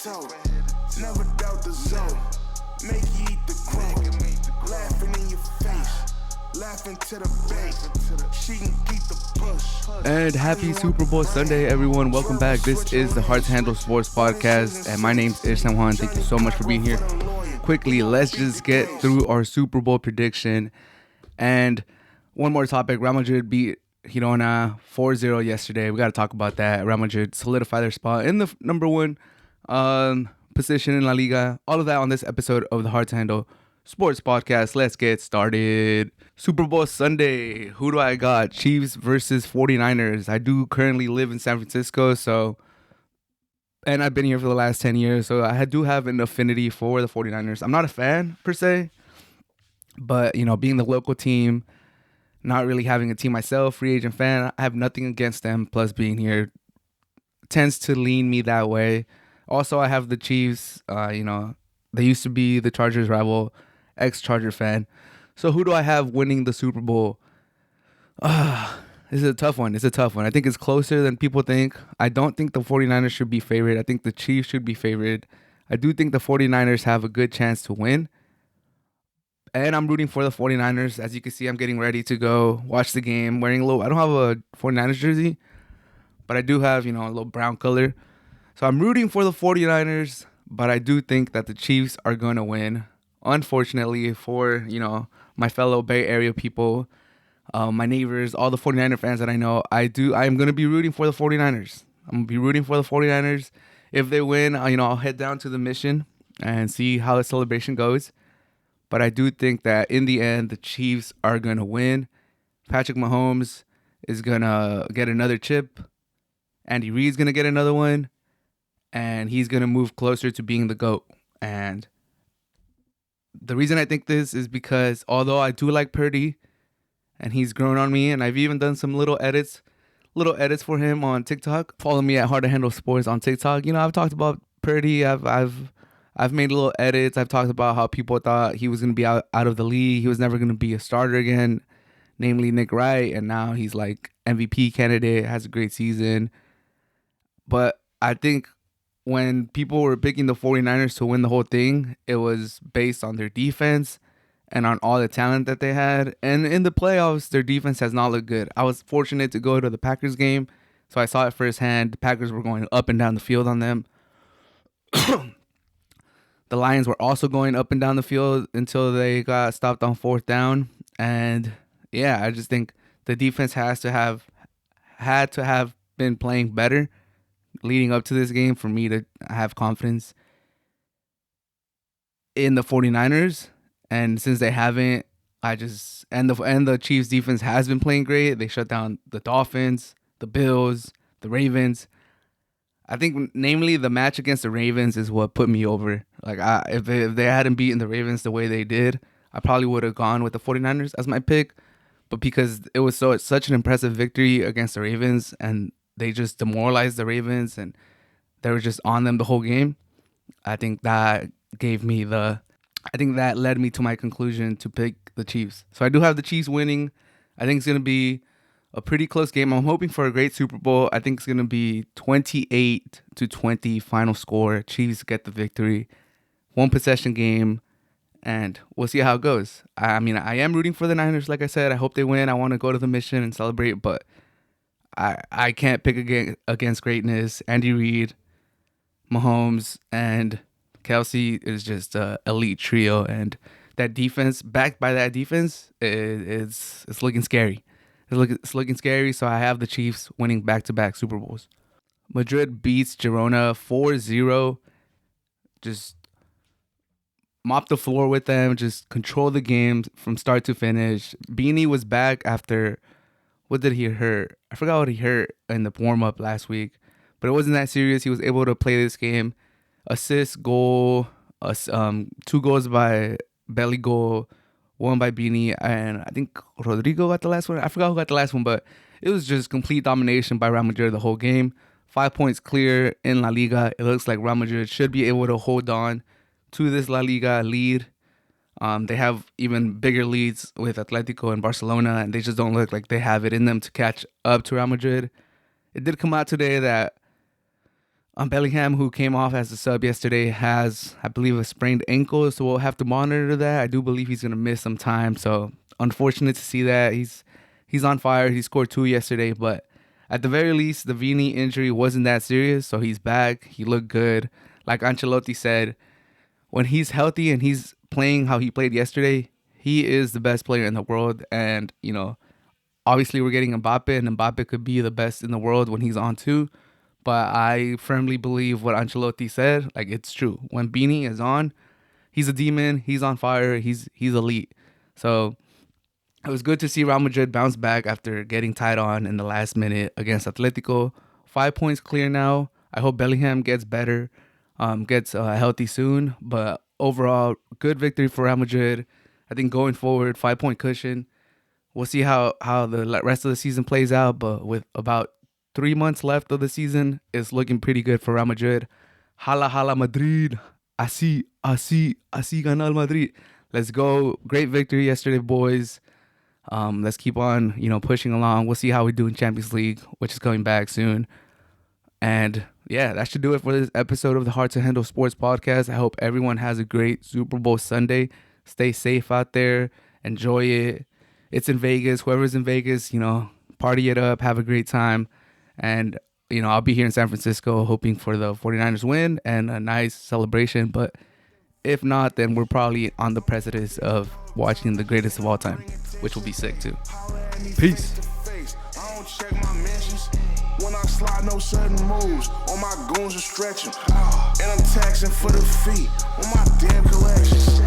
toe. Never doubt the zone. Make you eat the crow. Laughing in your face. Laughing to the base. She can keep the push. And happy Super Bowl Sunday, everyone. Welcome back. This is the Hearts Handle Sports Podcast, and my name's San Juan. Thank you so much for being here. Quickly, let's just get through our Super Bowl prediction. And one more topic. Real Madrid beat Girona 4-0 yesterday. We got to talk about that. Real Madrid solidify their spot in the number one position in La Liga. All of that on this episode of the Hearts Handle Sports Podcast. Let's get started. Super Bowl Sunday. Who do I got? Chiefs versus 49ers. I do currently live in San Francisco, and I've been here for the last 10 years, so I do have an affinity for the 49ers. I'm not a fan per se, but being the local team, not really having a team myself, free agent fan, I have nothing against them. Plus being here tends to lean me that way. Also, I have the Chiefs. They used to be the Chargers rival, ex-Charger fan. So who do I have winning the Super Bowl? This is a tough one. I think it's closer than people think. I don't think the 49ers should be favored. I think the Chiefs should be favored. I do think the 49ers have a good chance to win. And I'm rooting for the 49ers. As you can see, I'm getting ready to go watch the game. I don't have a 49ers jersey, but I do have, a little brown color. So I'm rooting for the 49ers, but I do think that the Chiefs are going to win. Unfortunately for, my fellow Bay Area people, my neighbors, all the 49er fans that I know, I'm going to be rooting for the 49ers. I'm going to be rooting for the 49ers. If they win, I'll head down to the Mission and see how the celebration goes. But I do think that in the end, the Chiefs are going to win. Patrick Mahomes is going to get another chip. Andy Reid's going to get another one. And he's going to move closer to being the GOAT. And the reason I think this is because although I do like Purdy, and he's grown on me, and I've even done some little edits for him on TikTok. Follow me at Hard to Handle Sports on TikTok. I've talked about Purdy. I've made little edits. I've talked about how people thought he was going to be out of the league. He was never going to be a starter again, namely Nick Wright. And now he's like MVP candidate, has a great season. But I think when people were picking the 49ers to win the whole thing, it was based on their defense and on all the talent that they had. And in the playoffs, their defense has not looked good. I was fortunate to go to the Packers game, so I saw it firsthand. The Packers were going up and down the field on them. The Lions were also going up and down the field until they got stopped on fourth down. And yeah, I just think the defense had to have been playing better leading up to this game for me to have confidence in the 49ers. And since they haven't, and the Chiefs defense has been playing great. They shut down the Dolphins, the Bills, the Ravens. I think, namely, the match against the Ravens is what put me over. Like, if they hadn't beaten the Ravens the way they did, I probably would have gone with the 49ers as my pick. But because it was such an impressive victory against the Ravens, and they just demoralized the Ravens, and they were just on them the whole game, I think that led me to my conclusion to pick the Chiefs. So I do have the Chiefs winning. I think it's going to be a pretty close game. I'm hoping for a great Super Bowl. I think it's going to be 28-20 final score. Chiefs get the victory. One possession game, and we'll see how it goes. I am rooting for the Niners, like I said. I hope they win. I want to go to the Mission and celebrate, but I can't pick against greatness. Andy Reid, Mahomes, and Kelsey is just an elite trio, and that defense, backed by that defense, it's looking scary. It's looking scary, so I have the Chiefs winning back-to-back Super Bowls. Madrid beats Girona 4-0. Just mop the floor with them. Just control the game from start to finish. Beanie was back after, what did he hurt? I forgot what he hurt in the warm-up last week, but it wasn't that serious. He was able to play this game. Assist, goal, 2 goals by Belly goal, 1 by Beanie, and I think Rodrigo got the last one. I forgot who got the last one, but it was just complete domination by Real Madrid the whole game. 5 points clear in La Liga. It looks like Real Madrid should be able to hold on to this La Liga lead. They have even bigger leads with Atletico and Barcelona, and they just don't look like they have it in them to catch up to Real Madrid. It did come out today that Bellingham, who came off as a sub yesterday, has, I believe, a sprained ankle, so we'll have to monitor that. I do believe he's going to miss some time, so unfortunate to see that. He's on fire. He scored 2 yesterday, but at the very least, the Vini injury wasn't that serious, so he's back. He looked good. Like Ancelotti said, when he's healthy and he's playing how he played yesterday, he is the best player in the world, and, obviously we're getting Mbappe, and Mbappe could be the best in the world when he's on too. But I firmly believe what Ancelotti said. Like, it's true. When Beanie is on, he's a demon. He's on fire. He's elite. So it was good to see Real Madrid bounce back after getting tied on in the last minute against Atletico. 5 points clear now. I hope Bellingham gets better, gets healthy soon. But overall, good victory for Real Madrid. I think going forward, 5-point cushion. We'll see how the rest of the season plays out. But with about 3 months left of the season, it's looking pretty good for Real Madrid. Hala hala Madrid. Así ganó el Madrid. Let's go. Great victory yesterday, boys. Let's keep on, pushing along. We'll see how we do in Champions League, which is coming back soon. And yeah, that should do it for this episode of the Hard to Handle Sports Podcast. I hope everyone has a great Super Bowl Sunday. Stay safe out there. Enjoy it. It's in Vegas. Whoever's in Vegas, party it up. Have a great time. And, I'll be here in San Francisco hoping for the 49ers win and a nice celebration. But if not, then we're probably on the precipice of watching the greatest of all time, which will be sick too. Peace. When I slide, no sudden moves. On my goons are stretching. And I'm taxing for the feet on my damn collections.